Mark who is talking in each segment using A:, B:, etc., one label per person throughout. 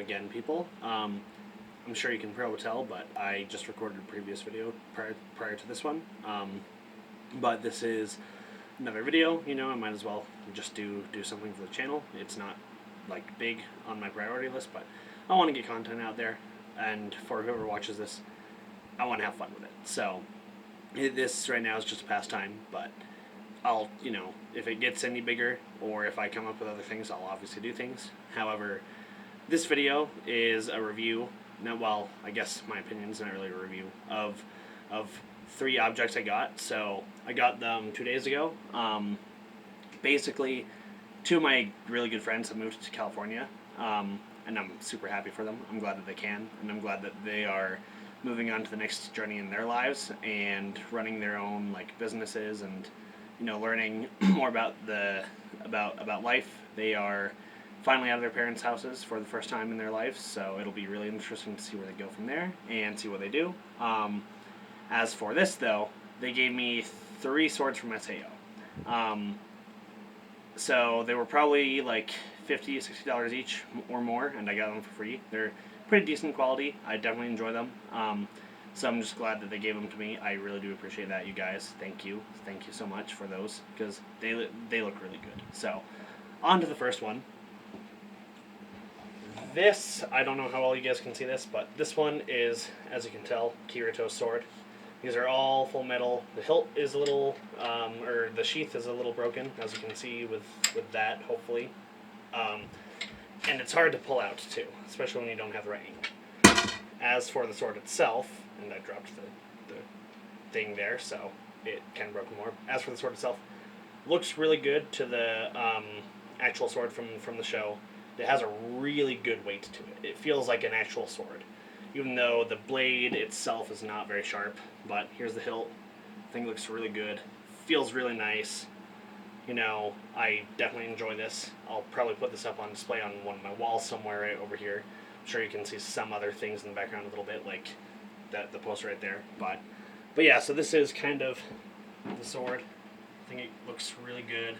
A: again, people. I'm sure you can probably tell, but I just recorded a previous video prior to this one. But this is another video. I might as well just do something for the channel. It's not like big on my priority list, but I want to get content out there, and for whoever watches this, I want to have fun with it. So this right now is just a pastime, but I'll, if it gets any bigger, or if I come up with other things, I'll obviously do things. However, this video is a review, I guess my opinion is not really a review, of 3 objects I got. So I got them 2 days ago. Basically, 2 of my really good friends have moved to California, and I'm super happy for them. I'm glad that they can, and I'm glad that they are moving on to the next journey in their lives and running their own businesses and learning more about life. They are finally out of their parents' houses for the first time in their lives, so it'll be really interesting to see where they go from there and see what they do. As for this, though, they gave me 3 swords from SAO. So they were probably like $50, $60 each or more, and I got them for free. They're pretty decent quality. I definitely enjoy them. So I'm just glad that they gave them to me. I really do appreciate that, you guys. Thank you so much for those, because they look really good. So on to the first one. This, I don't know how well you guys can see this, but this one is, as you can tell, Kirito's sword. These are all full metal. The hilt is a little, or the sheath is a little broken, as you can see with that, hopefully. And it's hard to pull out, too, especially when you don't have the right angle. As for the sword itself, and I dropped the thing there, so it kind of broke more. As for the sword itself, looks really good to the actual sword from the show. It has a really good weight to it. It feels like an actual sword, even though the blade itself is not very sharp. But here's the hilt. I think it looks really good. Feels really nice. I definitely enjoy this. I'll probably put this up on display on one of my walls somewhere right over here. I'm sure you can see some other things in the background a little bit, like the poster right there. But yeah, so this is kind of the sword. I think it looks really good.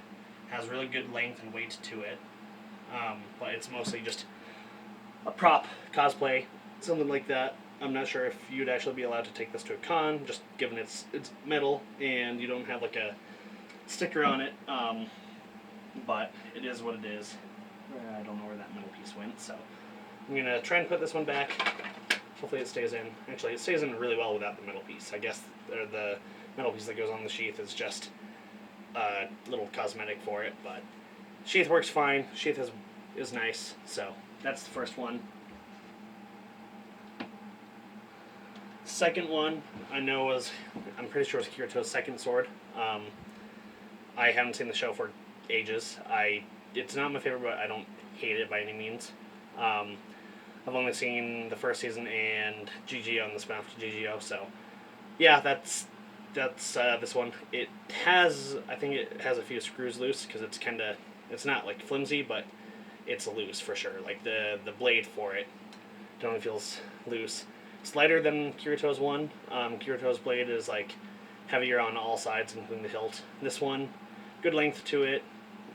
A: Has really good length and weight to it. But it's mostly just a prop, cosplay, something like that. I'm not sure if you'd actually be allowed to take this to a con, just given it's metal and you don't have like a sticker on it. But it is what it is. I don't know where that metal piece went, so I'm going to try and put this one back. Hopefully it stays in. Actually, it stays in really well without the metal piece. I guess the metal piece that goes on the sheath is just a little cosmetic for it, but sheath works fine. Sheath is nice, so that's the first one. Second one, I'm pretty sure it was Kirito's second sword. I haven't seen the show for ages. It's not my favorite, but I don't hate it by any means. I've only seen the first season and GGO and the spin-off to GGO, so yeah, that's this one. I think it has a few screws loose, because it's not like flimsy, but it's loose for sure. Like the blade for it definitely feels loose. It's lighter than Kirito's one. Kirito's blade is heavier on all sides, including the hilt. This one, good length to it,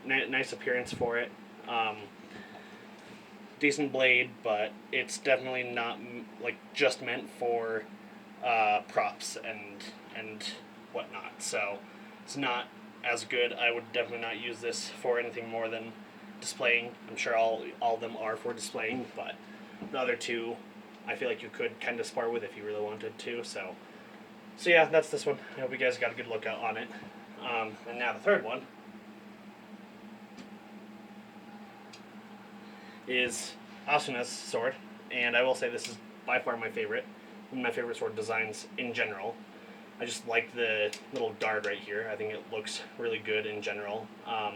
A: nice appearance for it. Decent blade, but it's definitely not just meant for props and whatnot. So it's not as good. I would definitely not use this for anything more than displaying. I'm sure all of them are for displaying, but the other 2, I feel like you could kind of spar with if you really wanted to. So yeah, that's this one. I hope you guys got a good look on it. And now the third one is Asuna's sword, and I will say this is by far my favorite. One of my favorite sword designs in general. I just like the little guard right here. I think it looks really good in general. I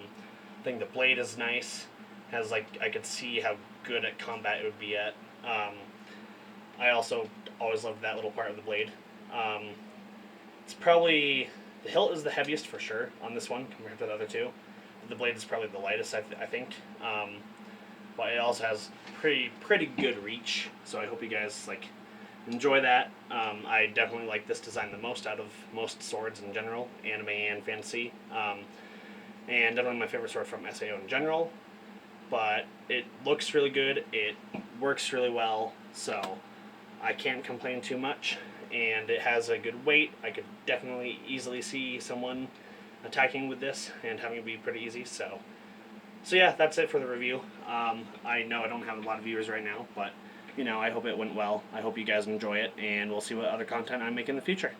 A: think the blade is nice. Has I could see how good at combat it would be at. I also always loved that little part of the blade. It's probably, the hilt is the heaviest for sure on this one compared to the other 2. The blade is probably the lightest, I think. But it also has pretty good reach, so I hope you guys enjoy that. I definitely like this design the most out of most swords in general, anime and fantasy. And definitely my favorite sword from SAO in general. But it looks really good. It works really well, so I can't complain too much, and it has a good weight. I could definitely easily see someone attacking with this and having it be pretty easy. So yeah, that's it for the review. I know I don't have a lot of viewers right now, but I hope it went well. I hope you guys enjoy it, and we'll see what other content I make in the future.